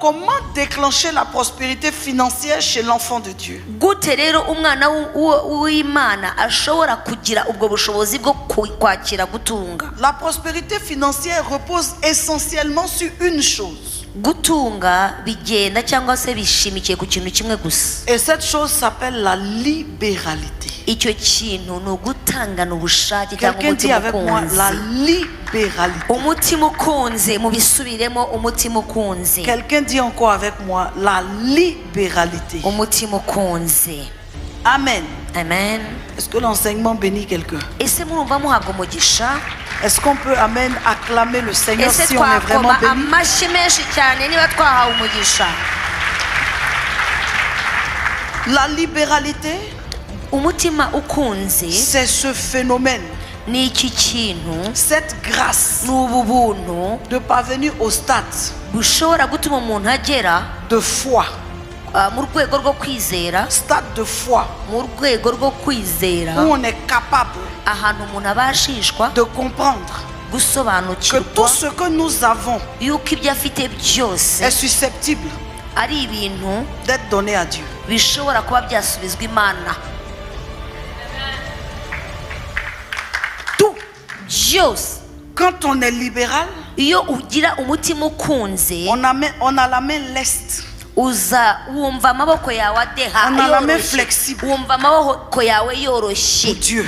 comment déclencher la prospérité financière chez l'enfant de Dieu? gute rero umwana w'Imana ashobora kugira ubwo bushobozi bwo kwakira gutunga? La prospérité financière repose essentiellement sur une chose. Gutunga bigenda cyangwa se bishimikiye ku kintu kimwe gusa. Et cette chose s'appelle la libéralité. Icyo kintu ni ugutangana ubushake cyangwa Quelqu'un dit avec moi la libéralité. umutima ukunze, mubisubiremo, umutima ukunze. Quelqu'un dit encore avec moi la libéralité. umutima ukunze. Amen. Amen. Est-ce que l'enseignement bénit quelqu'un? Ese murumva muhabwa umugisha? Est-ce qu'on peut, amen, acclamer le Seigneur Ese si on est vraiment twakoma béni? amashyi menshi cyane niba twahawe umugisha? La libéralité, umutima ukunze c'est ce phénomène, ni iki kintu, cette grâce ni ubu buntu de parvenir au stade bushobora gutuma umuntu agera de foi. mu rwego rwo kwizera, Stade de foi mu rwego rwo kwizera où on est capable ahantu umuntu abashishwa de comprendre que gusobanukirwa tout ce que nous avons yuko ibyo afite byose est susceptible ari ibintu d'être donné à Dieu. bishobora kuba byasubizwa Imana. Tout. byose. Quand on est libéral, Iyo ugira umutima ukunze, on a la main leste. uza wumva amaboko yawe adeha, On a la main yoroshye. flexible. Wumva amaboko yawe Pour yoroshye Dieu,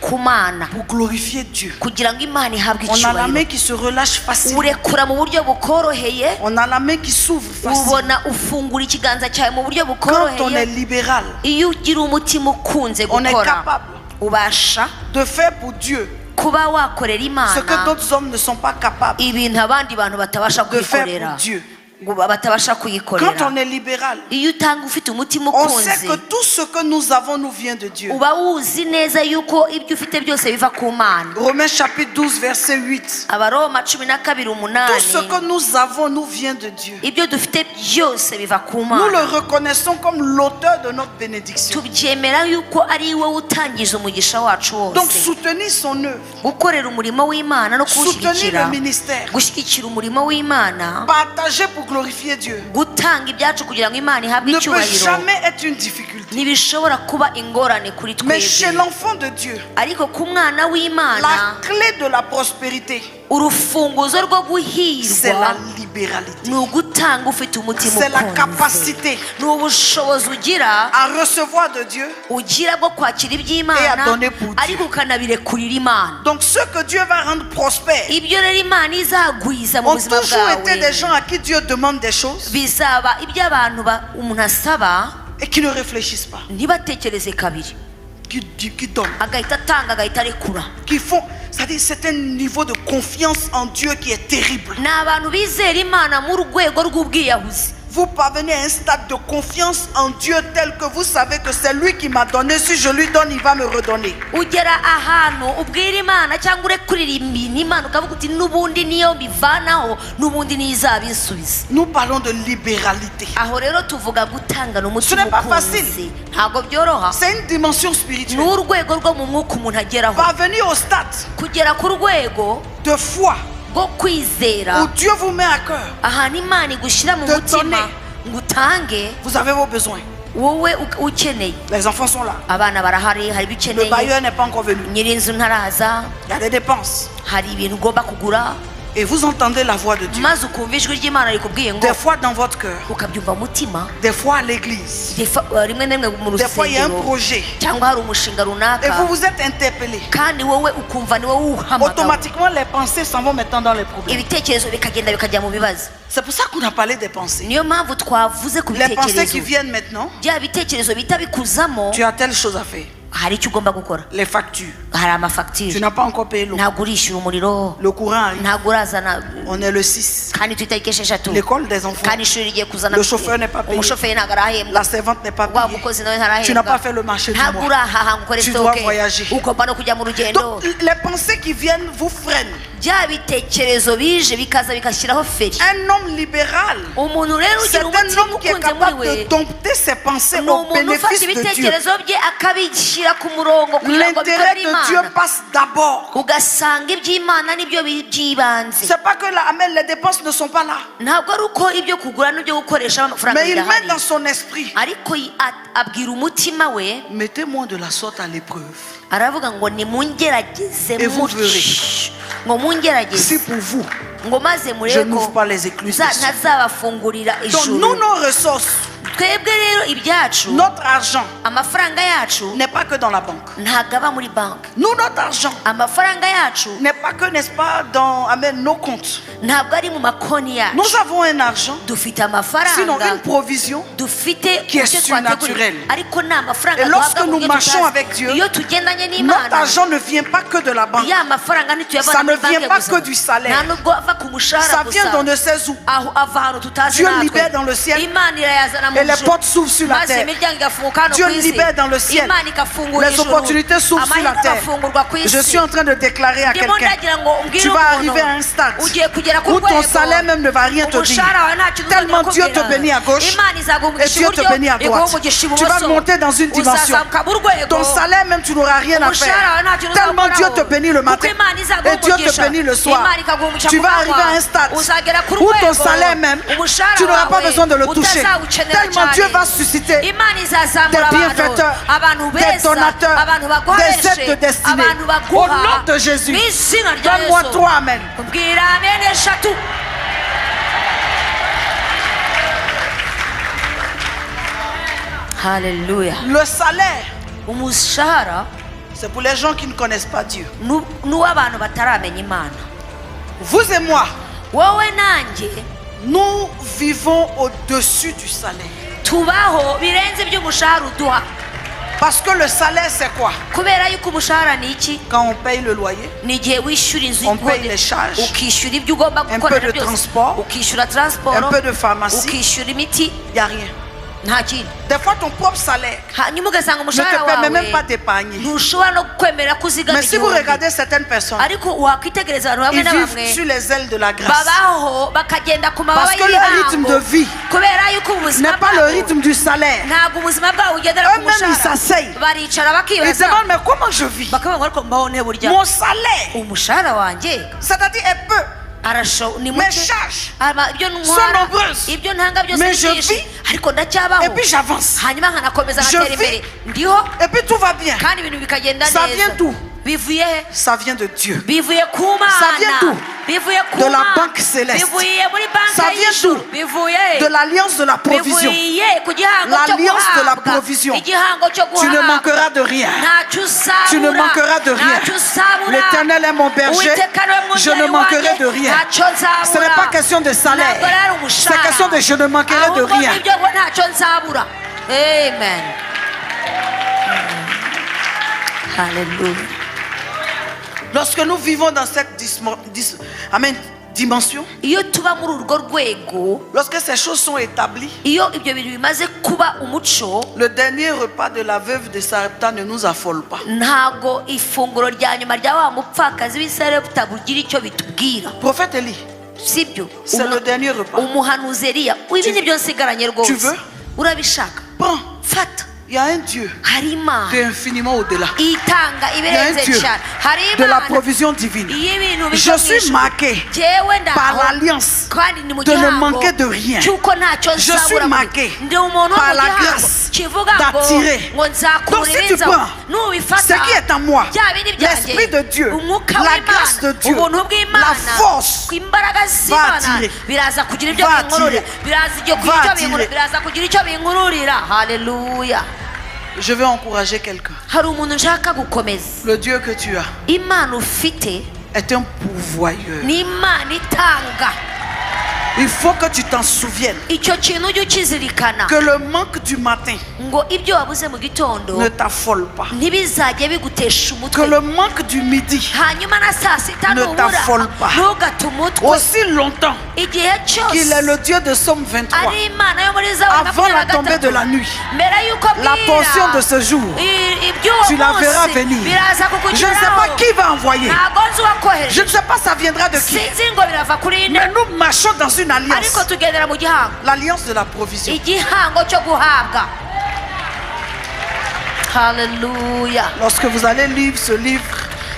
ku Mana, pour glorifier Dieu. kugira ngo Imana ihabwe On a la main icyubahiro. qui se relâche facilement. Urekura mu buryo bukoroheye, On a la main qui s'ouvre facilement. ubona ufungura ikiganza cyawe mu buryo Quand on est bukoroheye. libéral, Iyo ugira umutima ukunze on est gukora, capable ubasha de faire pour Dieu kuba wakorera ce que Imana d'autres hommes ne sont pas capables ibintu abandi bantu batabasha de faire kwikorera, pour Dieu. ngo batabasha Quand kuyikorera. on est libéral, Iyo utanga ufite umutima on sait ukunze, que tout ce que nous avons nous vient de Dieu. uba wuzi neza yuko ibyo ufite byose biva ku Mana. Romains chapitre 12 verset 8. Abaroma 12:8. Tout ce que nous avons nous vient de Dieu. Ibyo dufite byose biva ku Nous le Mana. reconnaissons comme l'auteur de notre bénédiction. Tubyemera yuko ari wowe utangije umugisha wacu Donc wose. soutenir son œuvre, Gukorera umurimo w'Imana no soutenir kuwushyigikira, le ministère, gushyigikira umurimo w'Imana, partager pour glorifier Dieu gutanga ibyacu kugira ngo Imana ihabwe ne peut icyubahiro, jamais être une difficulté. ntibishobora kuba ingorane kuri Mais chez twebwe. l'enfant de Dieu, Ariko ku mwana la w'Imana, clé de la prospérité, urufunguzo rwo c'est la guhirwa libéralité. ni ugutanga ufite umutima C'est la ukunze. capacité Ni ubushobozi ugira à recevoir de Dieu. ugira bwo kwakira Et à iby'Imana, donner pour Dieu. ariko ukanabirekurira Imana. Donc ce que Dieu va rendre prospère Ibyo rero Imana izagwiza mu ont buzima toujours été des gens bwawe à qui Dieu demande des choses bizaba iby'abantu umuntu asaba et qui ne réfléchissent pas, ntibatekereze kabiri, qui donnent, agahita atanga, agahita arekura. qui font, c'est-à-dire c'est un niveau de confiance en Dieu qui est terrible. Ni abantu bizera Imana mu rwego rw'ubwiyahuzi. Vous parvenez à un stade de confiance en Dieu tel que vous savez que c'est lui qui m'a donné. Si je lui donne, il va me redonner. Ugera ahantu ubwira Imana cyangwa urekurira ibintu Imana ukavuga uti n'ubundi niyo mbivanaho n'ubundi niyo izabisubiza. Nous parlons de libéralité. Aho rero tuvuga gutangana umutima Ce n'est pas ukunze. facile. Ntabwo byoroha. C'est une dimension Ni spirituelle. urwego rwo mu mwuka umuntu ageraho. Parvenir au stade Kugera ku rwego de foi bwo kwizera où Dieu vous met à cœur. ahantu Imana igushyira mu De mutima donner. ngo utange, Vous avez vos besoins. wowe ukeneye. Les enfants sont là. Abana barahari, hari ibyo Le ukeneye, bailleur n'est pas encore venu. nyir'inzu ntaraza, Il y a des dépenses. hari ibintu ugomba kugura, Et vous entendez la voix de Dieu. maze ukumva ijwi ry'Imana rikubwiye ngo, Des fois dans votre cœur. ukabyumva mu mutima. Des fois à l'église. Rimwe na rimwe mu Des fois il y a un rusengero projet. cyangwa hari umushinga Et runaka, vous vous êtes interpellé. kandi wowe ukumva ni wowe uhamagawe, Automatiquement les pensées s'en vont maintenant dans les problèmes. ibitekerezo bikagenda bikajya mu bibazo. C'est pour ça qu'on a parlé des pensées. Niyo mpamvu twavuze ku Les pensées qui bitekerezo. viennent maintenant, Bya bitekerezo bihita bikuzamo, tu as telle chose à faire. hari icyo ugomba gukora, Les factures. hari Tu amafagitire, n'as pas encore payé l'eau. ntabwo urishyura umuriro, Le courant arrive. ntabwo urazana, On est le 6. kandi tu itariki esheshatu, L'école des enfants. kandi ishuri rigiye kuzana, Le chauffeur n'est pas payé. umushoferi ntabwo arahembwa, La servante n'est pas wa payée. mukozi nawe Tu n'as ntarahembwa, pas fait le marché du ntabwo mois. urahaha ngo ukore Tu dois stoke, voyager. ugomba no kujya mu rugendo. Donc les pensées qui viennent vous freinent. Bya bitekerezo bije bikaza bigashyiraho feri. Un homme libéral, Umuntu rero c'est ugira un umutima homme qui est ukunze muri capable we, de dompter ses pensées ni au umuntu ufata bénéfice de Dieu. ibitekerezo bye akabishyira ukabishyira ku murongo kugira ngo l'intérêt bikorere de Dieu imana passe d'abord. ugasanga iby'imana nibyo by'ibanze. C'est pas que les dépenses ne sont pas là. ntabwo ari uko ibyo kugura n'ibyo gukoresha amafaranga Mais il met birahari, dans son esprit, ariko abwira umutima we, mettez-moi de la sorte à l'épreuve. aravuga ngo nimungerageze Et vous mutyo, verrez. ngo mungerageze Si pour vous, ngo maze je murebe n'ouvre ko pas les écluses des cieux. ntazabafungurira Donc nous, ijuru. nos ressources, twebwe rero ibyacu, notre argent amafaranga yacu n'est pas que dans la banque. ntabwo aba muri banki. Nous, notre argent amafaranga yacu n'est pas que, n'est-ce pas, dans nos comptes. ntabwo ari mu makonti yacu. Nous avons un argent, dufite sinon amafaranga une provision. dufite qui est icyo surnaturel. twateguriwe, ariko ni amafaranga Et lorsque duhabwa mu nous buryo marchons tutazi. avec Dieu, iyo tugendanye Notre n'imana, argent ne vient pas que de la banque. ya mafaranga Ça ntituyavana ne muri banki vient pas gusa, que du salaire. nta nubwo ava ku mushahara Ça vient gusa, d'on ne sait où. aho ava ahantu tutazi Dieu natwe. libère dans le ciel. Imana irayazana mu Et les ijuru, portes s'ouvrent sur la maze terre. imiryango igafunguka hano Dieu ku isi. libère dans le ciel. Imana igafungura Les ijuru, opportunités s'ouvrent sur la amahirwe terre. agafungurwa ku isi. Je suis en train de déclarer à Ndimo quelqu'un, ndagira ngo mbwire tu vas umuntu, arriver à un stade ugiye kugera ku où ton rwego, salaire même ne va rien te dire. umushahara wawe nta kintu Tellement uzongera Dieu te kukubwira. bénit à gauche Imana izaguha et umugisha Dieu te iburyo, bénit à iguha droite. umugisha Tu vas ibumoso. monter dans une dimension. Uzazamuka mu rwego, Ton salaire même, tu n'auras rien à faire. umushahara wawe nta kintu Tellement Dieu uzakoraho. te bénit le matin Kuko Imana izaguha et Dieu te umugisha. bénit le soir. Imana ikaguha umugisha Tu ku vas manywa. arriver à un stade Uzagera ku où ton rwego, salaire même, umushahara tu n'auras pas wawe besoin de le toucher. utazawukenera Tellement cyane. Dieu va susciter Imana izazamura des abantu, bienfaiteurs, abantu des beza, donateurs, abantu des baguhareshe, aides de destinée. abantu Au baguha nom de Jésus, mu izina rya donne-moi Yesu. 3 amen. Bwira amen eshatu. Haleluya. Le salaire, umushahara c'est pour les gens qui ne connaissent pas Dieu. n'uw'abantu bataramenya Imana. Vous et moi, Wowe nanjye nous vivons au-dessus du salaire. tubaho birenze iby'umushahara uduha. Parce que le salaire, c'est quoi? Kubera yuko umushahara ni iki? Quand on paye le loyer, Ni igihe wishyura inzu on paye y'ikode, les charges, ukishyura ibyo ugomba peu gukorera de byose, transport, ukishyura transport, un peu de pharmacie, ukishyura imiti, il n'y a rien. nta kindi. Des fois, ton propre salaire Hanyuma ugasanga ne umushahara te permet même pas wawe d'épargner. ntushobora no kwemera kuzigama Mais si vous igihumbi. regardez certaines personnes, Ariko wakwitegereza abantu bamwe ils na vivent bamwe sur les ailes de la grâce. babaho bakagenda ku mababa Parce que leur rythme de vie kubera yuko ubuzima n'est pas le bwabo rythme du salaire. ntabwo ubuzima bwabo bugendera ku Eux-mêmes, ils mushahara. s'asseyent. Baricara Ils bakibaza demandent, mais comment je vis? bakavuga ngo ariko mbaho nte burya Mon salaire, umushahara wanjye c'est-à-dire est peu. ni Mes muke, charges ibyo sont ntwara nombreuses. ibyo ntanga byose Mais ni je byinshi, vis. ariko ndacyabaho, Et puis j'avance. hanyuma nkanakomeza Je nkatera imbere vis. ndiho Et puis tout va bien. kandi ibintu bikagenda Ça neza. vient d'où? bivuye he? Ça vient de Dieu. bivuye ku Ça vient Mana, d'où? bivuye ku De la Mana. banque céleste. bivuye muri Ça banki vient y'ijuru, d'où? bivuye he? De l'alliance de la provision. bivuye ku gihango cyo L'alliance de la guhabwa, provision. igihango cyo Tu ne guhabwa. manqueras de rien. ntacyo uzabura, Tu ne manqueras de rien. ntacyo uzabura. L'Éternel est mon berger. Uwiteka ni we Je ne mubyeyi manquerai wanjye, de rien. ntacyo nzabura. Ce n'est pas question de salaire. Ntabwo ari umushahara. C'est question de je ne manquerai de Ahubwo rien. nibyo ngo ntacyo nzabura. Amen. Hallelujah. Lorsque nous vivons dans cette dimension, Iyo tuba muri urwo rwego, lorsque ces choses sont établies, iyo ibyo bintu bimaze kuba umuco, le dernier repas de la veuve de Sarepta ne nous affole pas. ntago ifunguro rya nyuma rya wa mupfakazi w'Isarepta bugira icyo bitubwira. Prophète Élie, Sibyo? c'est le dernier repas. Umuhanuzi Eliya, ibi nibyo nsigaranye Tu rwose. veux? Urabishaka? Prends. Fata. Il y a un Dieu Hari Imana qui est infiniment au-delà itanga Il y a un ibirenze Dieu cyane. Hari de la Imana provision divine. y'ibintu Je biva mu suis ijuru. marqué Jyewe ndaho, par l'alliance kandi ni mu de ne gihango manquer de rien. cy'uko ntacyo Je nzabura suis muri- marqué ndi umuntu wo par mu la gihango grâce kivuga ngo d'attirer. ngo nzakura Donc si tu ibinzaho. prends Nubifata, ce qui est en moi, bya bindi byanjye, l'Esprit de Dieu, umwuka la w'Imana, grâce de Dieu, ubuntu bw'Imana, la force imbaraga z'Imana attirer. biraza kugira ibyo Va binkururira, attirer. biraza icyo Va kugira icyo attirer. binkururira, biraza kugira icyo binkururira. Haleluya. je vais encourager quelqu'un. Hari umuntu nshaka gukomeza. Le Dieu que tu as Imana ufite est un pourvoyeur. ni Imana itanga. Il faut que tu t'en souviennes Icyo kintu ujye ukizirikana que le manque du matin ngo ibyo wabuze mu gitondo ne t'affole pas. ntibizajye bigutesha Que umutwe, le manque du midi, hanyuma na saa sita ne t'affole nubura pas. ntugate umutwe. aussi longtemps Igihe qu'il est cyose le Dieu de Somme 23, ari Imana yo muri Zaburi avant la 23, tombée de la nuit, mbere y'uko la bwira, portion de ce jour, iby'uwo tu la verras munsi venir. biraza Je ne sais pas kukugeraho. qui va envoyer. Ntabwo nzi uwakohereje, Je ne sais pas ça viendra de qui. sinzi ngo birava kuri nde, Mais nous marchons dans une ariko alliance. tugendera mu gihango, L'alliance de la provision. igihango cyo guhabwa. Hallelujah. Lorsque vous allez lire ce livre,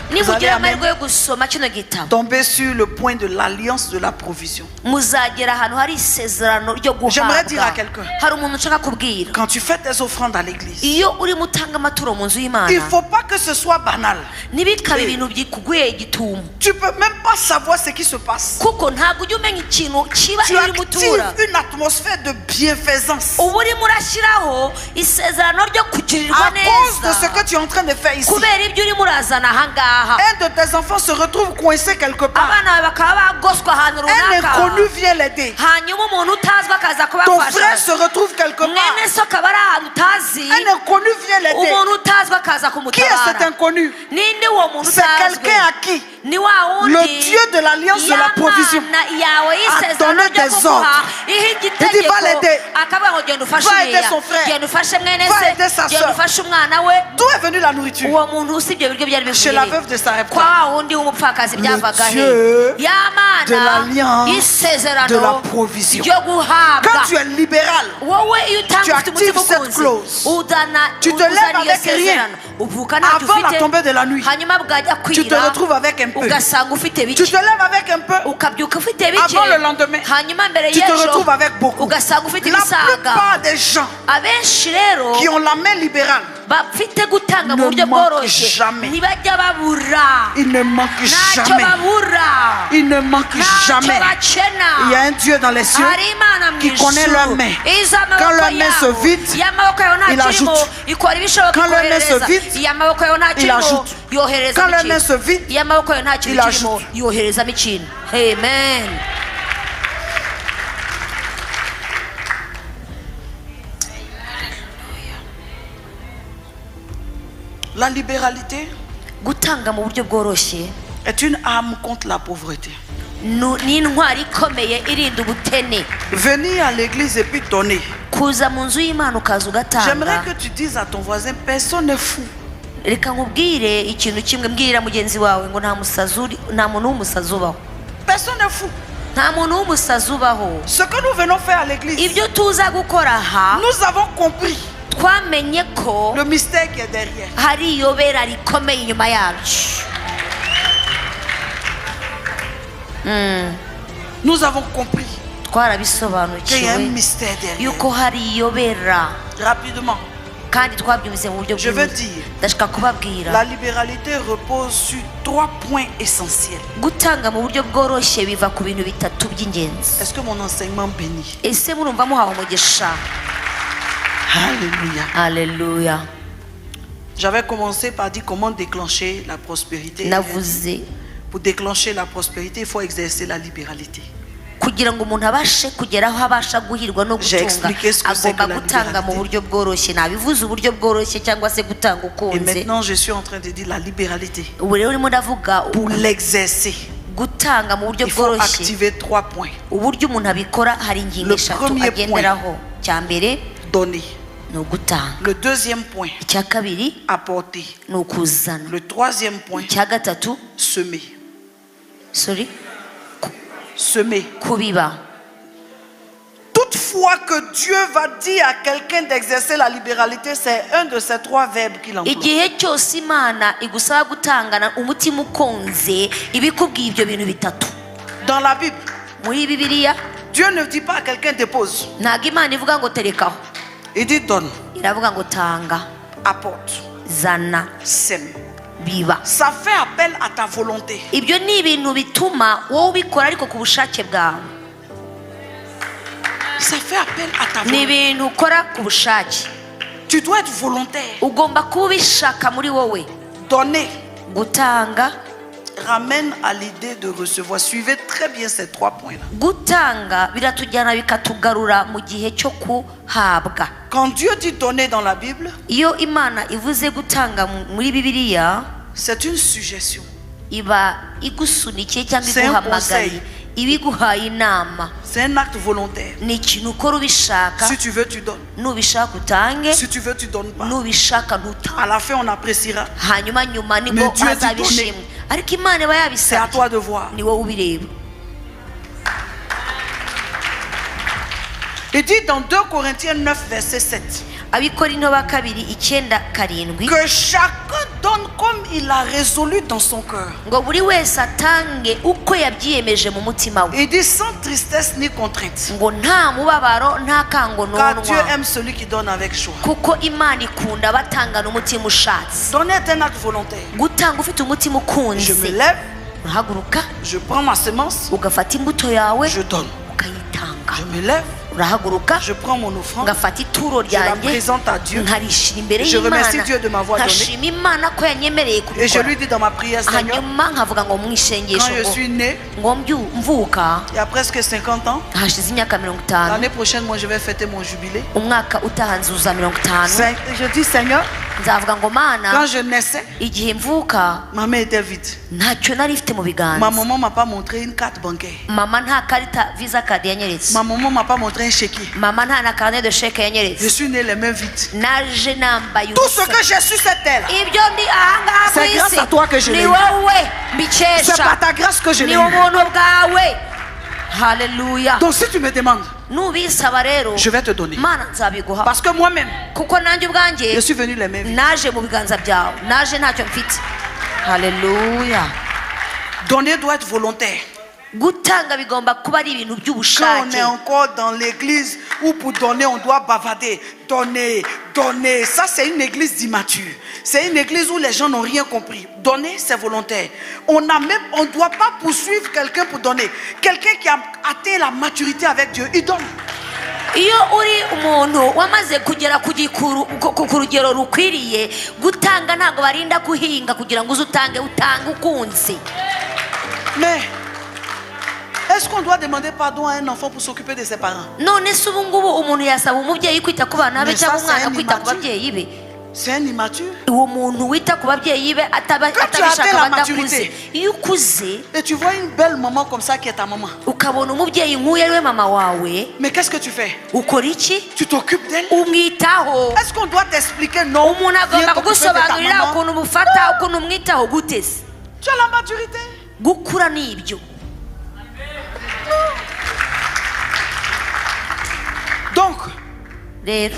vous allez nimugira amahirwe yo gusoma kino gitabo tomber sur le point de l'alliance de la provision. muzagera ahantu hari isezerano ryo J'aimerais dire à guhabwa. quelqu'un, hari umuntu nshaka kubwira, quand tu fais tes offrandes à l'église, iyo urimo utanga amaturo mu nzu il y'Imana ne faut pas que ce soit banal. ntibikabe ibintu byikuguye igitumo, Tu peux même pas savoir ce qui se passe. kuko ntabwo ujya umenya ikintu kiba Tu iyo urimo utura. actives une atmosphère de bienfaisance uba urimo urashyiraho isezerano ryo kugirirwa à cause de neza ce que tu es en train de faire ici. kubera ibyo urimo urazana ahangaha. Un de tes enfants se retrouve coincé quelque part. abana bawe bakaba bagoswe ahantu Un runaka, inconnu vient l'aider. hanyuma umuntu utazwi akaza Ton frère kubafasha. se retrouve quelque part. mwene so akaba ari ahantu utazi, Un inconnu vient l'aider. umuntu utazwi akaza Qui est cet kumutabara. inconnu? ninde uwo muntu C'est utazwi? quelqu'un à qui ni wa le wundi Dieu de l'alliance de la provision Imana yawe a y'isezerano donné ryo des kuguha ordres. ihe Il dit, igitegeko va l'aider. akavuga ngo genda ufashe Va aider uriya, son frère. genda ufashe mwene Va aider se, sa genda sœur. ufashe umwana we. D'où est venue la nourriture? uwo muntu usi ibyo biryo byari Chez la bivuye veuve de Sarepta. kwa wa wundi w'umupfakazi byavaga he? Dieu de y'Imana l'alliance y'isezerano de la provision. ryo guhabwa. Quand tu es libéral, wowe iyo tu utanga ufite actives umutima cette ukunze clause. udana Tu te uzana lèves iyo avec rien. sezerano, uvuka ntacyo avant la ufite, tombée de la nuit, hanyuma bwajya tu te kwira retrouves avec un peu. ugasanga ufite Tu bike, te lèves avec un peu. ukabyuka ufite bike, Avant le lendemain, hanyuma mbere tu te y'ejo retrouves avec beaucoup. ugasanga ufite La ibisaga. plupart des gens abenshi rero qui ont la main libérale, bafite gutanga mu ne buryo manquent bworoshye jamais. ntibajya babura, ils ne manquent ntacyo jamais. babura, Ils ne manquent ntacyo jamais. bakena. Il y a un Dieu dans les cieux hari Imana mu qui connaît ijuru leurs mains. izi Quand amaboko leurs mains se yabo, vident, iyo amaboko yawe il nta kirimo ajoute. ikora ibishoboka Quand leurs mains se ikohereza, vident, iyo amaboko yawe nta il kirimo ajoute. yohereza Quand leurs mains ikintu, se vident, iyo amaboko yawe nta kintu il kirimo ajoute. yoherezamo ikintu. Amen. la libéralité gutanga mu buryo bworoshye est une arme contre la pauvreté. ni intwari ikomeye irinda ubukene. Venir à l'église et puis donner. kuza mu nzu y'Imana ukaza J'aimerais ugatanga. que tu dises à ton voisin, personne n'est fou. reka nkubwire ikintu kimwe, mbwirira mugenzi wawe ngo nta musazi uri, nta muntu w'umusazi ubaho, Personne n'est fou. nta muntu w'umusazi ubaho. Ce que nous venons faire à l'église, ibyo tuza gukora aha nous avons compris twamenye ko le mystère qui est derrière. hari iyobera rikomeye inyuma yacu. Nous avons compris qu'il y a un twarabisobanukiwe mystère derrière. yuko hari iyobera, Rapidement, kandi twabyumvise mu buryo je veux bwihuse. dire, ndashaka kubabwira la libéralité repose sur 3 points essentiels. gutanga mu buryo bworoshye biva ku bintu bitatu by'ingenzi. Est-ce que mon enseignement bénit? ese murumva muhawe umugisha? Alléluia. Haleluya. J'avais commencé par dire comment déclencher la prospérité. navuze Pour déclencher la prospérité, il faut exercer la libéralité. kugira ngo umuntu abashe kugera aho abasha guhirwa no J'ai gutunga, expliqué ce que c'est agomba que la gutanga mu libéralité. buryo bworoshye. nabivuze uburyo bworoshye cyangwa se gutanga Et ukunze. maintenant, je suis en train de dire la libéralité. ubu rero urimo ndavuga Pour l'exercer, gutanga mu buryo il faut bworoshye. activer 3 points. uburyo umuntu abikora hari ingingo Le eshatu premier agenderaho. cya mbere Donner. ni ugutanga, Le deuxième point, icya kabiri apporter. ni ukuzana, Le troisième point, icya gatatu semer. Semer. kubiba. Toutefois que Dieu va dire à quelqu'un d'exercer la libéralité, c'est un de ces 3 verbes qu'il emploie. igihe cyose Imana igusaba gutangana umutima ukonze ibikubwiye ibyo bintu bitatu. Dans la Bible, muri Bibiliya Dieu ne dit pas à quelqu'un dépose. ntabwo Imana ivuga ngo terekaho, Il dit donne, iravuga ngo tanga, apporte, zana, sème. biba. Ça fait appel à ta volonté. ibyo ni ibintu bituma wowe ubikora ariko ku bushake bwawe. Ça fait appel à ta ni volonté. ibintu ukora ku bushake. Tu dois être volontaire. ugomba kuba ubishaka muri wowe. Donner gutanga ramène à l'idée de recevoir. Suivez très bien ces 3 points-là. gutanga biratujyana bikatugarura mu gihe cyo kuhabwa. Quand Dieu dit donner dans la Bible, iyo Imana ivuze gutanga muri Bibiliya, c'est une suggestion. iba igusunikiye cyangwa C'est un iguhamagaye, conseil. iba iguhaye inama. C'est un acte volontaire. ni ikintu ukora ubishaka. Si tu veux, tu donnes. nubishaka utange, Si tu veux, tu donnes pas. nubishaka ntutange. À la fin, on appréciera. hanyuma nyuma nibwo Mais Dieu dit azabishimwe. donner. ariko Imana iba C'est à yabisabye, toi de voir. ni wowe ubireba. Il dit dans 2 Corinthiens 9, verset 7. Abikorino ba kabiri 9:7 que chacun donne comme il a résolu dans son cœur. ngo buri wese atange uko yabyiyemeje mu mutima we. Il dit sans tristesse ni contrainte. ngo nta mubabaro nta Car Dieu kangononwa aime celui qui donne avec joie. kuko Imana ikunda batangana umutima ushatse. Donner est un acte volontaire. gutanga ufite umutima Je me ukunze, lève, urahaguruka je prends ma semence, ugafata imbuto yawe je donne. ukayitanga. Je me lève, urahaguruka je prends mon offrande, ngafata ituro je la ryanjye présente à Dieu nkarishira imbere Je remercie y'Imana, Dieu de m'avoir donné. nkashima Imana ko yanyemereye et je kubikora. lui dis dans ma prière, Seigneur, hanyuma nkavuga ngo quand mwishengesho je suis né, ngo mvuka il y a presque 50 ans, hashize imyaka 50, l'année prochaine, moi je vais fêter mon jubilé. umwaka utaha nzuza 50. Je dis, Seigneur, nzavuga ngo Mana, quand je naissais, igihe mvuka ma main était vide. ntacyo nari mfite mu Ma biganza. maman m'a pas montré une carte bancaire. Mama nta karita visa card yanyeretse. Ma maman m'a pas montré un chéquier. Mama nta na carnet de chèque Je yanyeretse. suis né les mains vides. naje nambaye Tout ce ubusa. que j'ai su cette terre, ibyo ndi ahangaha ku C'est grâce isi à toi que je l'ai ni eu. wowe c'est mbikesha, par ta grâce que je l'ai ni eu. ubuntu bwawe. Haleluya. Donc si tu me demandes, nubisaba rero je vais te donner. Mana nzabiguha, Parce que moi-même, kuko nanjye je ubwanjye suis venu les mains vides. naje mu biganza byawe, naje ntacyo mfite. Haleluya. Donner doit être volontaire. gutanga bigomba kuba ari ibintu Quand on by'ubushake. est encore dans l'église où pour donner, on doit bavarder. Donner, donner. Ça, c'est une église d'immature. C'est une église où les gens n'ont rien compris. Donner, c'est volontaire. On ne doit pas poursuivre quelqu'un pour donner. Quelqu'un qui a atteint la maturité avec Dieu, il donne. iyo uri umuntu wamaze kugera ku rugero rukwiriye, gutanga ntabwo barinda kuhinga kugira ngo uze utange ukunze. Mais est-ce qu'on doit demander pardon à un enfant pour s'occuper de ses parents? none se ubu ngubu umuntu yasaba umubyeyi kwita ku bana be Mais ça, cyangwa c'est umwana un kwita ku immature. babyeyi be? C'est un immature. uwo muntu wita ku babyeyi be Quand tu as atteint atabishaka la badakuze. maturité. iyo ukuze Et tu vois une belle maman comme ça qui est ta maman. ukabona umubyeyi nk'uyu ari we mama wawe, Mais qu'est-ce que tu fais? ukora iki? Tu t'occupes d'elle? umwitaho. Est-ce qu'on doit t'expliquer? Non. umuntu Viens agomba t'occuper de ta kugusobanurira maman. ukuntu umufata, ukuntu umwitaho gute se? Tu as la maturité. gukura ni ibyo. Donc, rero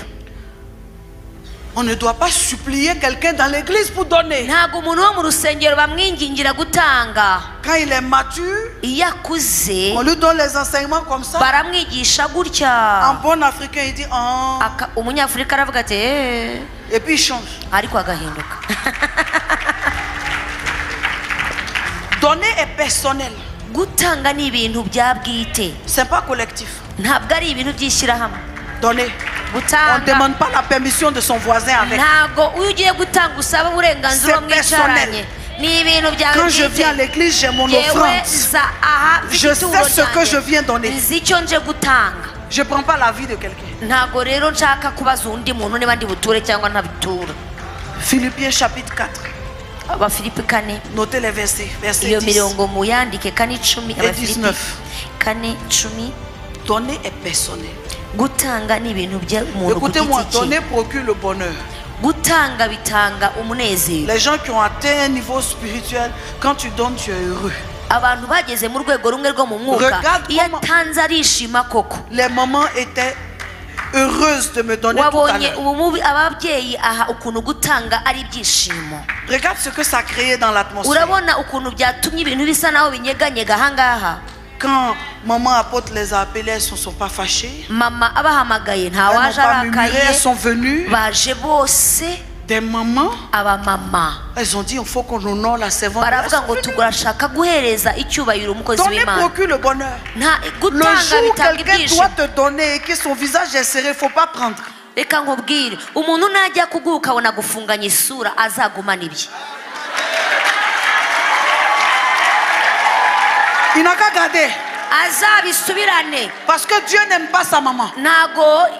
on ne doit pas supplier quelqu'un dans l'église pour donner. ntabwo umuntu wo mu rusengero bamwingingira gutanga. Quand il est mature, iyo akuze on lui donne les enseignements comme ça. baramwigisha En gutya. bon africain, il dit ah, umunyafurika aravuga ati et puis il change. ariko agahinduka. Donner est personnel. gutanga ni ibintu bya bwite, C'est pas collectif. ntabwo ari ibintu by'ishyirahamwe. Donner. On ne gutanga demande pas la permission de son voisin avec. ntabwo iyo ugiye gutanga usaba uburenganzira C'est personnel. mwicaranye. ni ibintu byawe Quand je viens à bwite. l'église, j'ai mon Yewe offrande. nza aha mfite Je ituro sais ce que je ryanjye. viens donner. nzi icyo nje gutanga. Je ne prends pas la vie de quelqu'un. ntabwo rero nshaka kubaza undi muntu niba ndi buture cyangwa ntabitura. Philippiens chapitre 4. Abafilipi 4, Notez les versets. Verset iyo 10. mirongo muyandike 4:10. Et Abafilipi 19. 4:10. Donner est personnel. gutanga ni ibintu by'umuntu ku Écoutez-moi, giti cye. donner procure le bonheur. gutanga bitanga umunezero. Les gens qui ont atteint un niveau spirituel, quand tu donnes, tu es heureux. abantu bageze mu rwego rumwe rwo mu mwuka, Regarde iyo comment- atanze arishima koko. Les mamans étaient heureuses de me donner tout à wabonye l'heure. ababyeyi aha ukuntu gutanga ari ibyishimo. Regarde ce que ça a créé dans l'atmosphère. urabona ukuntu byatumye ibintu bisa naho binyeganyega ahangaha. Quand maman apôtre les a appelés, elles ne sont pas fâchées. mama abahamagaye nta Elles n'ont waje pas murmuré, arakaye, elles sont venues. baje bose. Des mamans, abamama elles ont dit il faut qu'on honore la servante. baravuga ngo turashaka guhereza icyubahiro umukozi Donner w'Imana. procure le bonheur. Le gutanga jour où bitanga quelqu'un ibyishimo. doit te donner et que son visage est serré, il ne faut pas prendre. reka nkubwire, umuntu najya kuguha ukabona gufunganya isura azagumana ibye. Il n'a qu'à garder. azabisubirane. Parce que Dieu n'aime pas sa maman. ntago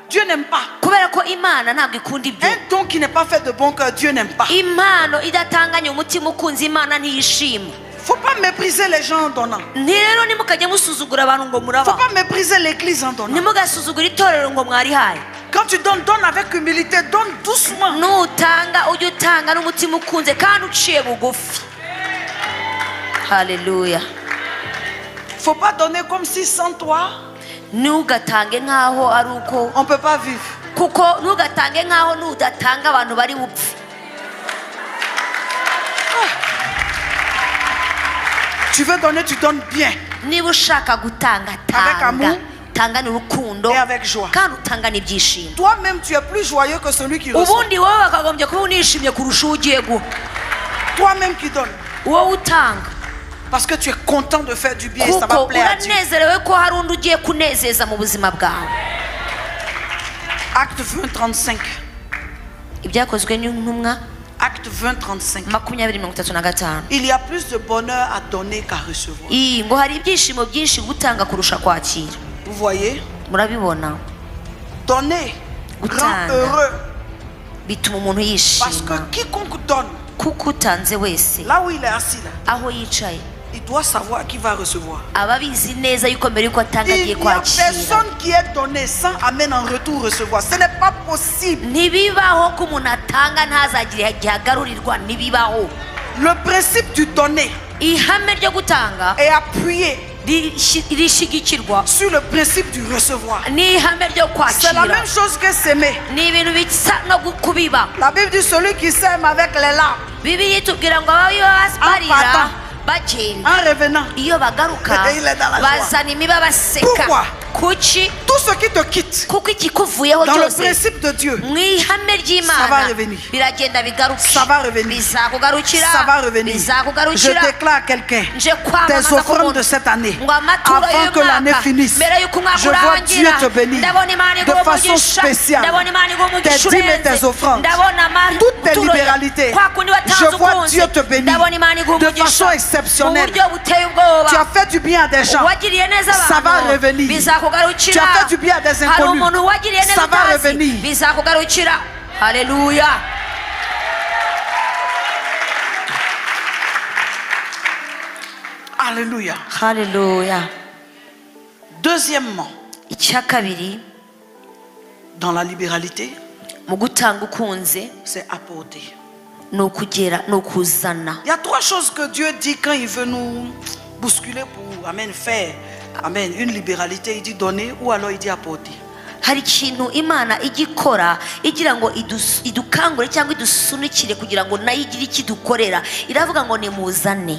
Dieu n'aime pas. kubera ko Imana ntabwo ikunda ibyo. Un don qui n'est pas fait de bon cœur, Dieu n'aime pas. impano idatanganye umutima ukunze Imana ntiyishima. Il ne faut pas mépriser les gens en donnant. ni rero nimukajya musuzugura abantu ngo Il ne faut muraba, pas mépriser l'église en donnant. ntimugasuzugure itorero ngo mwarihaye. Quand tu donnes, donne avec humilité, donne doucement. nutanga ujye utanga n'umutima ukunze kandi uciye bugufi. haleluya. Il ne faut pas donner comme si sans toi, ntugatange nk'aho ari uko on ne peut pas vivre. kuko ntugatange nk'aho nudatanga abantu bari bupfe. Tu veux donner, tu donnes bien. Niba ushaka gutanga Avec amour tanga n'urukundo et avec joie. kandi utanga n'ibyishimo. Toi-même, tu es plus joyeux que celui qui reçoit. ubundi wowe bakagombye kuba unishimye kurusha ugiye guha. Toi-même qui donnes. wowe utanga Parce que tu es content de faire du bien et ça va kuko plaire à Dieu. uranezerewe ko hari undi ugiye kunezeza mu buzima bwawe. Acte 20, 35. Ibyakozwe n'intumwa Acte 20, 35. 20:35. Il y a plus de bonheur à donner qu'à recevoir. ngo hari ibyishimo byinshi gutanga kurusha kwakira. Vous voyez? Murabibona? Donner rend Gutanga heureux. bituma umuntu Parce que yishima quiconque donne, kuko utanze wese là où il est assis, là, aho yicaye il doit savoir qui va recevoir. aba abizi neza yuko mbere yuko atanga Il agiye n'y a kwakira. personne qui est donné sans amène en retour recevoir. Ce n'est pas possible. Ntibibaho ko umuntu atanga ntazagire igihe agarurirwa. Ntibibaho. Le principe du donner ihame ryo gutanga est appuyé rishigikirwa sur le principe du recevoir. n'ihame ryo C'est la kwakira. même chose que s'aimer. ni ibintu bisa no kubiba. La Bible dit celui qui sème avec les larmes, Bibiliya itubwira ngo barira bagenda en revenant, iyo bagaruka Il est dans la joie. bazana imiba baseka. Pourquoi? kuki? tout ce qui te quitte kuko ikikuvuyeho dans le cyose principe de Dieu, mu ihame Ça va ry'Imana revenir. biragenda bigaruka. Ça va revenir. bizakugarukira. ça va revenir. Je bizakugarukira. déclare à quelqu'un nje tes kwamamaza ku offrandes muntu de cette année, ngo amaturo avant que l'année y'umwaka finisse, mbere y'uko umwaka je vois Dieu urangira te bénir ndabona Imana de iguha façon umugisha. spéciale. ndabona Imana iguha Tes umugisha dîmes et tes urenze. offrandes, ndabona toutes tes amaturo libéralités, kwa kundi watanze je vois ukunze. Dieu te bénir ndabona Imana iguha de umugisha façon mu exceptionnelle. buryo buteye ubwoba. Tu as fait du bien à des gens, wagiriye neza Ça va abantu revenir. bizakugarukira. Tu as fait du bien à des hari inconnus, umuntu wagiriye neza Ça va utazi revenir. bizakugarukira. Haleluya. Alléluia. Haleluya. Deuxièmement, icya kabiri dans la libéralité, mu gutanga ukunze c'est apporter. ni ukugera ni ukuzana. Il y a trois choses que Dieu dit quand il veut nous bousculer pour faire une libéralité. Il dit donner ou alors il dit apporter. hari ikintu Imana igikora igira ngo idukangure cyangwa idusunikire kugira ngo nayo igire ikidukorera. Iravuga ngo nimuzane.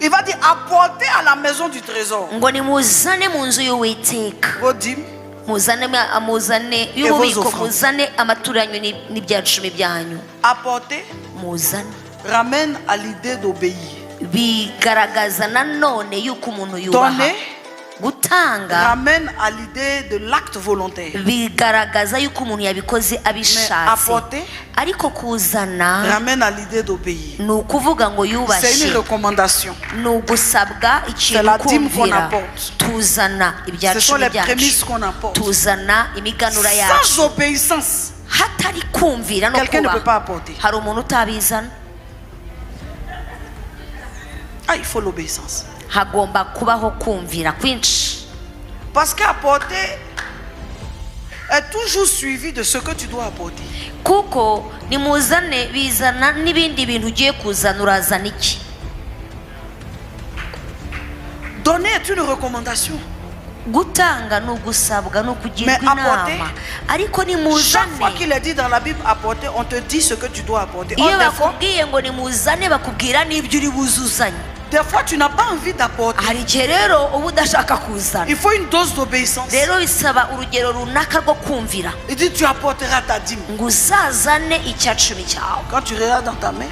Il va dire apporter à la maison du trésor ngo nimuzane mu nzu y'Uwiteka. vos dîmes, muzane y'ububiko, muzane amaturo yanyu n'ibyacumi byanyu. apporter muzane ramène à l'idée d'obéir. bigaragaza nanone yuko umuntu yubaha. Donner gutanga ramène à l'idée de l'acte volontaire. bigaragaza yuko umuntu yabikoze Mais abishatse. apporter ariko kuzana ramène à l'idée d'obéir. ni ukuvuga ngo C'est une yubashye. recommandation. ni ugusabwa C'est la ikintu dîme qu'on kumvira. apporte. tuzana Ce sont ibyacumi les byacu. prémices qu'on apporte. tuzana imiganura Sans yacu. obéissance, hatari kumvira no quelqu'un ne peut pas kubaha apporter. hari umuntu utabizana. Ah, il faut l'obéissance. hagomba kubaho kumvira kwinshi. Parce qu'apporter est toujours suivi de ce que tu dois apporter. kuko nimuzane bizana n'ibindi bintu ugiye kuzana. urazana iki? Donner est une recommandation. gutanga ni ugusabwa ni ukugirwa Mais apporter, inama. ariko Chaque nimuzane. fois qu'il est dit dans la Bible apporter, on te dit ce que tu dois apporter. iyo Or, des fois, bakubwiye ngo nimuzane bakubwira n'ibyo uri buzuzanye. tu n'as pas envie d'apporter. hari igihe rero uba udashaka kuzana. Il faut une dose d'obéissance. rero bisaba urugero runaka rwo kumvira. Il dit tu apporteras ta dîme. ngo uzazane icyacumi cyawe. Quand tu regardes dans ta main,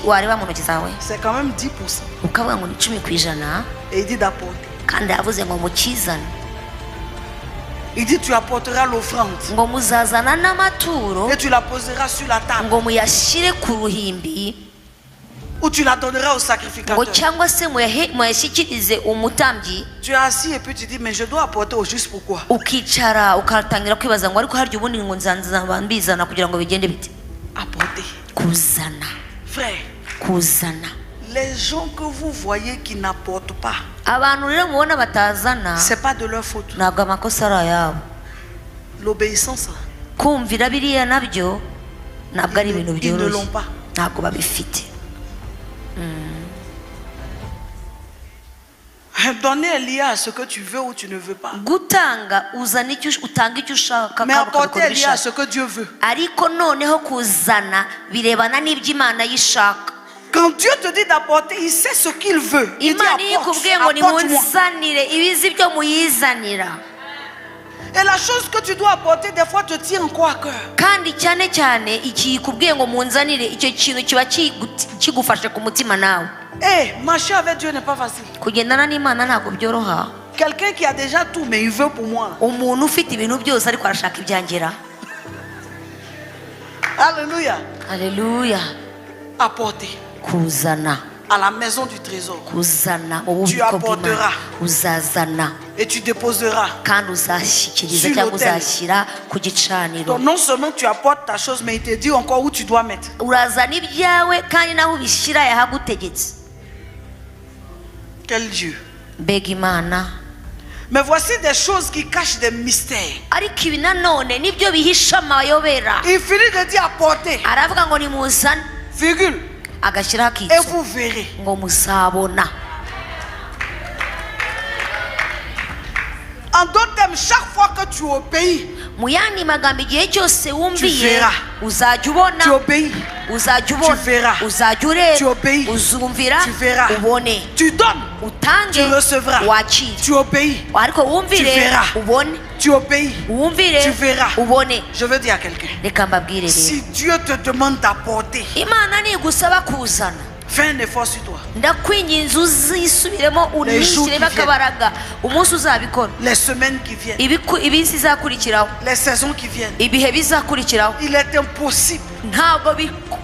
wareba mu ntoki zawe c'est quand même 10%. ukavuga ngo ni 10%. Et il dit d'apporter. kandi yavuze ngo mukizane. Il dit tu apporteras l'offrande. ngo muzazana n'amaturo Et tu la poseras sur la table. ngo muyashyire ku ruhimbi. Ou tu la donneras au ngo sacrificateur. cyangwa se muyashyikirize umutambyi. Tu es assis et puis tu dis mais je dois apporter au juste pourquoi. ukicara ukatangira kwibaza ngo ariko harya ubundi ngo nzanzaba mbizana kugira ngo bigende bite. Apporter. kuzana. Frère, kuzana. les gens que vous voyez qui n'apportent pas, abantu rero mubona batazana c'est pas de leur faute. ntabwo amakosa ari ayabo. L'obéissance, kumvira biriya nabyo ntabwo ari ibintu ils ne l'ont byoroshye. pas. ntabwo babifite. Donner est lié à ce que tu veux ou tu ne veux pas. gutanga uzana icyo utanga icyo ushaka Mais kandi apporter ukabikora est lié à ubishaka. ce que Dieu veut. ariko noneho kuzana birebana n'ibyo Imana yishaka. Quand Dieu te dit d'apporter, il sait ce qu'il veut. Il dit Imana iyo apporte, ikubwiye ngo apporte-moi. nimunzanire ibizi ibyo muyizanira. Et la chose que tu dois apporter, des fois, te tient encore à cœur. kandi cyane cyane igihe ikubwiye ngo munzanire icyo kintu kiba kigufashe ku mutima nawe. Marcher avec Dieu n'est pas facile. kugendana n'Imana ntabwo byoroha. Quelqu'un qui a déjà tout, mais il veut pour moi. umuntu ufite ibintu byose ariko arashaka ibyangera. Alléluia. Haleluya. Apporter kuzana à la maison du trésor. kuzana mu Tu bubiko apporteras. bw'Imana uzazana Et tu déposeras. kandi uzashyikiriza Sur cyangwa l'autel. uzashyira ku gicaniro. Donc non seulement tu apportes ta chose, mais il te dit encore où tu dois mettre. urazana ibyawe kandi naho ubishyira yahagutegetse. Quel Dieu. mbega Imana. Mais voici des choses qui cachent des mystères. ariko ibi nanone nibyo bihisha amayobera. Il finit de dire apporter, aravuga ngo nimuzane virgule, agashyiraho et akitso vous verrez. ngo muzabona. En d'autres termes, chaque fois que tu obéis, mu yandi magambo igihe cyose wumviye verras. uzajya ubona. tu obéis, uzajya Tu verras. ubona uzajya Tu ureba obéis. uzumvira Tu verras. ubone tu donnes, utange tu recevras. wakire. Tu obéis, ariko wumvire Tu verras. ubone tu obéis. wumvire Tu verras. ubone. Je veux dire à quelqu'un, reka mbabwire rero, si Dieu te demande d'apporter, Imana nigusaba kuzana fais un effort sur toi. ndakwinginze uzisubiremo unishyiremo akabaraga. umunsi uzabikora, Les semaines qui viennent, iminsi izakurikiraho, les saisons qui viennent, ibihe bizakurikiraho, il est impossible ntabwo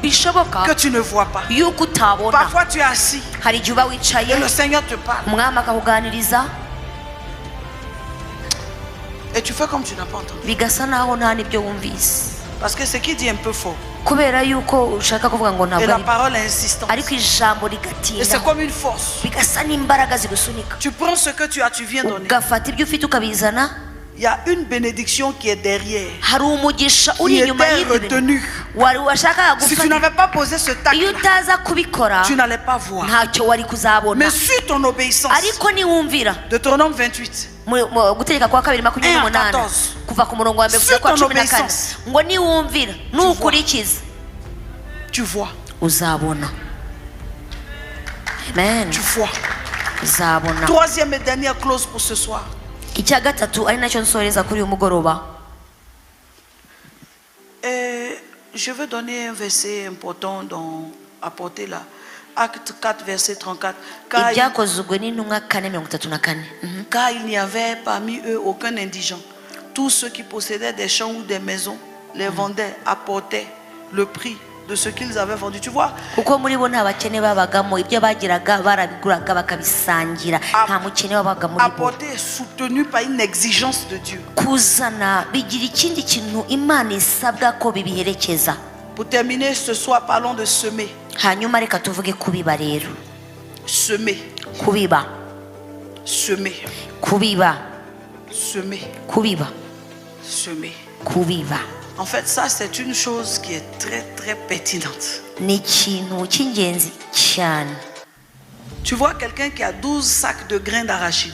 bishoboka que tu ne vois pas. yuko utabona. Parfois tu es assis hari igihe uba wicaye et le Seigneur te parle umwami akakuganiriza et tu fais comme tu n'as pas entendu. bigasa naho nta n'ibyo wumvise, Parce que ce qu'il dit est un peu fort. kubera yuko ushaka kuvuga ngo Et ntabwo la ari, parole est insistante. ariko ijambo Et c'est rigatinda comme une force. bigasa n'imbaraga zigusunika. Tu prends ce que tu viens donner. ugafata ibyo ufite ukabizana. Il y a une bénédiction qui est derrière, hari umugisha qui uri inyuma était y'ibyo bintu retenue. wari washakaga Si tu gufata. n'avais pas posé ce tac, iyo utaza kubikora tu n'allais pas voir. ntacyo wari kuzabona. Mais sur ton obéissance, ariko niwumvira Deutéronome 28, mu gutegeka kwa 2:28 14. kuva ku murongo wa mbere kugera kwa 14 ngo niwumvira nukurikiza tu vois, uzabona. Amen. tu vois. uzabona. Troisième et dernière clause pour ce soir. icya gatatu ari nacyo nsoreza kuri uyu mugoroba. Et je veux donner un verset important dans apporter là. Acte 4, verset 34. ibyakozwe n'intumwa 4:34. Car il n'y avait parmi eux aucun indigent. Tous ceux qui possédaient des champs ou des maisons les vendaient, apportaient le prix de ce qu'ils avaient vendu. Tu vois, kuko muri bo nta bakene babagamo, ibyo bagiraga barabiguraga bakabisangira. nta mukene wabaga muri bo. apporter est soutenu par une exigence de Dieu. kuzana bigira ikindi kintu Imana isabwa ko bibiherekeza. Pour terminer ce soir, parlons de semer. hanyuma reka tuvuge kubiba rero. Semer, kubiba semer, kubiba semer, kubiba semer. kubiba En fait, ça, c'est une chose qui est très, très pertinente. ni ikintu cy'ingenzi cyane. Tu vois quelqu'un qui a 12 sacs de grains d'arachide.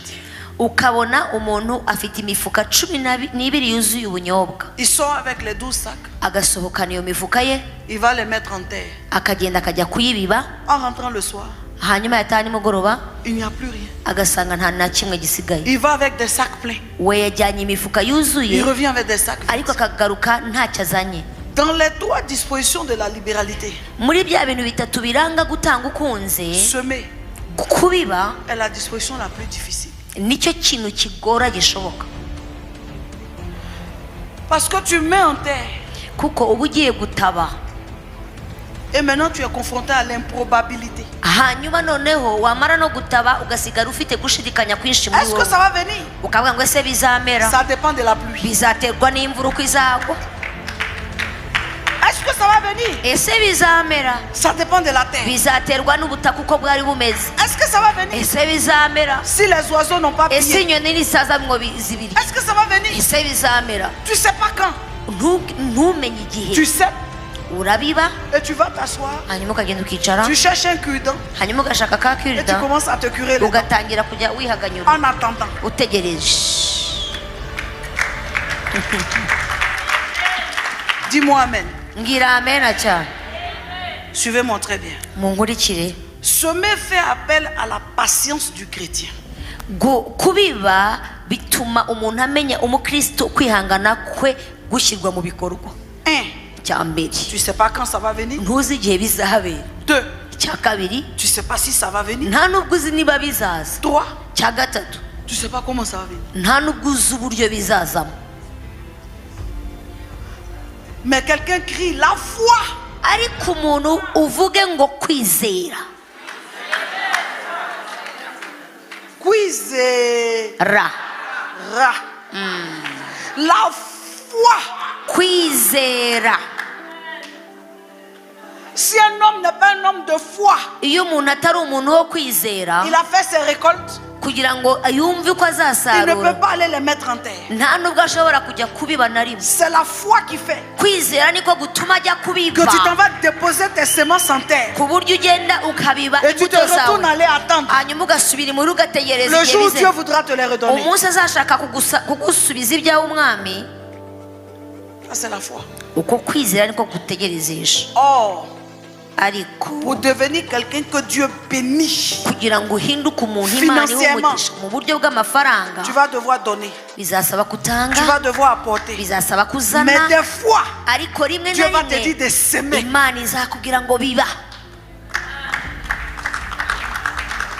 ukabona umuntu afite imifuka 12 yuzuye ubunyobwa, Il sort avec les 12 sacs. agasohokana iyo mifuka ye, Il va les mettre en terre. akagenda akajya kuyibiba. En rentrant le soir, hanyuma yataha nimugoroba il n'y a plus rien. agasanga nta na kimwe gisigaye. Il va avec des sacs pleins. we yajyanye imifuka yuzuye Il revient avec des sacs vides. ariko akagaruka ntacyo azanye. Dans les 3 dispositions de la libéralité, muri bya bintu bitatu biranga gutanga ukunze, semer kubiba est la disposition la plus difficile. nicyo kintu kigora gishoboka. Parce que tu mets en terre kuko uba ugiye gutaba, et maintenant tu es confronté à l'improbabilité. hanyuma noneho wamara no gutaba ugasigara ufite gushidikanya kwinshi muri Est-ce que wowe. ça va venir? ukavuga ngo ese bizamera, Ça dépend de la pluie. bizaterwa n'imvura uko izagwa. Est-ce que ça va venir? ese bizamera, Ça dépend de la terre. bizaterwa n'ubutaka uko bwari bumeze. Est-ce que ça va venir? ese bizamera, Si les oiseaux n'ont pas ese pillé, inyoni nisaza ngo zibiri. est-ce que ça va venir? ese bizamera. Tu sais pas quand. ntumenye igihe, Tu sais urabiba et tu vas t'asseoir. hanyuma ukagenda ukicara Tu cherches un cure-dent hanyuma ugashaka ka et tu kirida commences à te curer les dents ugatangira kujya wihaganyura en attendant. utegereje. Dis-moi amen. Ngira amena cyane. Suivez-moi très bien. Munkurikire. Semer fait appel à la patience du chrétien. Kubiba bituma umuntu amenya umukristo kwihangana kwe gushyirwa mu bikorwa. 1. Cya mbere, Tu sais pas quand ça va venir. ntuzi igihe bizahabera. 2. Cya kabiri, Tu sais pas si ça va venir. nta nubwo uzi niba bizaza. 3. Cya gatatu, Tu sais pas comment ça va venir. nta nubwo uzi uburyo bizazamo. Mais quelqu'un crie la foi. Ariko umuntu uvuge ngo kwizera. Kwizera. Ra. La foi. Kwizera. Si un homme n'est pas un homme de foi, Iyo umuntu atari umuntu wo kwizera il a fait ses récoltes, kugira ngo yumve ko il ne peut azasarura, pas aller les mettre en terre. nta nubwo ashobora kujya kubiba na rimwe. C'est la foi qui fait Kwizera niko gutuma ajya que kubiba, tu t'en vas déposer tes semences en terre ku buryo ugenda ukabiba et tu te imbuto retournes zawe aller attendre hanyuma ugasubira muri ugategereza le igihe jour où bize. Dieu voudra te les redonner. Umunsi azashaka kugusubiza ibyawe umwami. Ça c'est la foi. Uko kwizera niko gutegerezesha. Or, Ariko pour devenir quelqu'un que Dieu bénit, kugira ngo uhinduke umuntu Imana Financièrement, y'umugisha mu buryo bw'amafaranga, tu vas devoir donner, bizasaba kutanga, tu vas devoir apporter. bizasaba Mais kuzana. des fois, Ariko rimwe Dieu na va te dire rimwe de semer. Imana izakubwira ngo biba.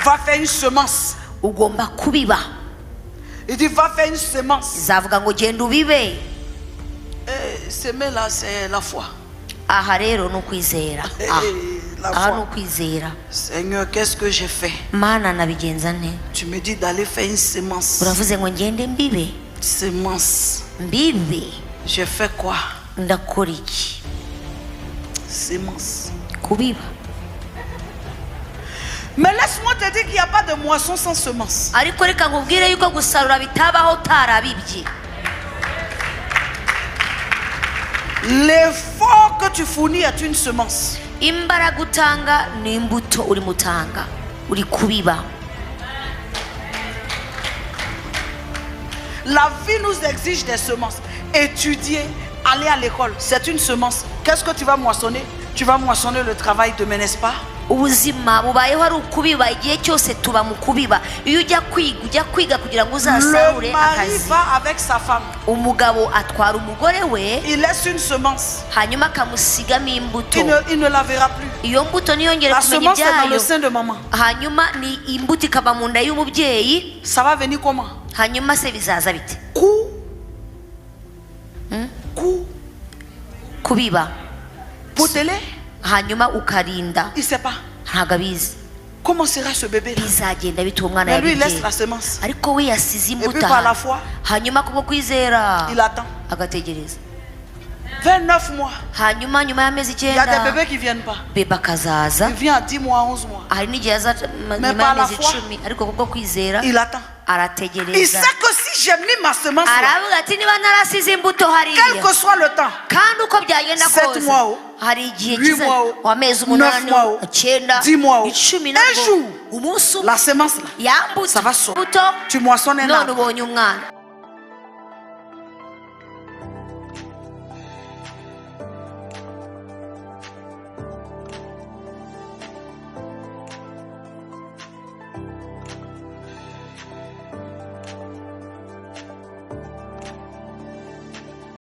Va faire une semence. Ugomba kubiba. Il dit va faire une semence. Izavuga ngo genda ubibe. Et semer là, c'est la foi. Aha rero ni ukwizera. La Aha ni foi. ukwizera. Seigneur, qu'est-ce que j'ai fait? Mana nabigenza nte? Tu me dis d'aller faire une semence. Uravuze ngo ngende mbibe. Semence. Mbibe. J'ai fait quoi? Ndakora iki? Semence. Kubiba. Mais laisse-moi te dire qu'il n'y a pas de moisson sans semence. Ariko reka nkubwire yuko gusarura bitabaho utarabibye. L'effort que tu fournis est une semence. Imbaraga utanga ni imbuto uri mutanga. Uri kubiba. La vie nous exige des semences. Étudier, aller à l'école, c'est une semence. Qu'est-ce que tu vas moissonner? Tu vas moissonner le travail demain, n'est-ce pas? Ubuzima bubayeho ari ukubiba, igihe cyose tuba mu kubiba. Iyo ujya kwiga kugira ngo uzasarure Le mari akazi. va avec sa femme. Umugabo atwara umugore we Il laisse une semence. hanyuma akamusigamo imbuto. Il ne la verra plus. Iyo mbuto niyongere La kumenya semence est dans le ibyayo, sein de maman. hanyuma ni imbuto ikaba mu nda y'umubyeyi. Ça va venir comment? Hanyuma se bizaza bite? Coup. Kubiba. Potelé. Hanyuma ukarinda. Il ne sait pas. Ntabwo abizi Comment sera ce bébé? bizagenda bita umwana Mais lui, il laisse yabibye. la semence. Ariko we yasize Et puis imbuto par la ahantu. foi, Hanyuma kubwo kwizera il attend. agategereza. 29 mois. Hanyuma nyuma y'amezi Il y a des 9 bébés qui ne viennent pas. bebe akazaza. Il vient à 10 mois, 11 mois. Hari n'igihe aza nyuma par la y'amezi foi, 10, ariko kubwo kwizera Il attend. Il arategereza. sait que si j'ai mis ma semence là, Aravuga ati niba narasize imbuto quel hariya, que soit le temps, kandi uko byagenda 7 kose, mois o, hari igihe 8 kiza mois o, w'amezi 9 umunani, mois o, 9, 10 mois o, 10 un nabwo jour, umunsi umwe la semence là, yambutse ça va sortir. imbuto Tu moissonnes un none arbre. ubonye umwana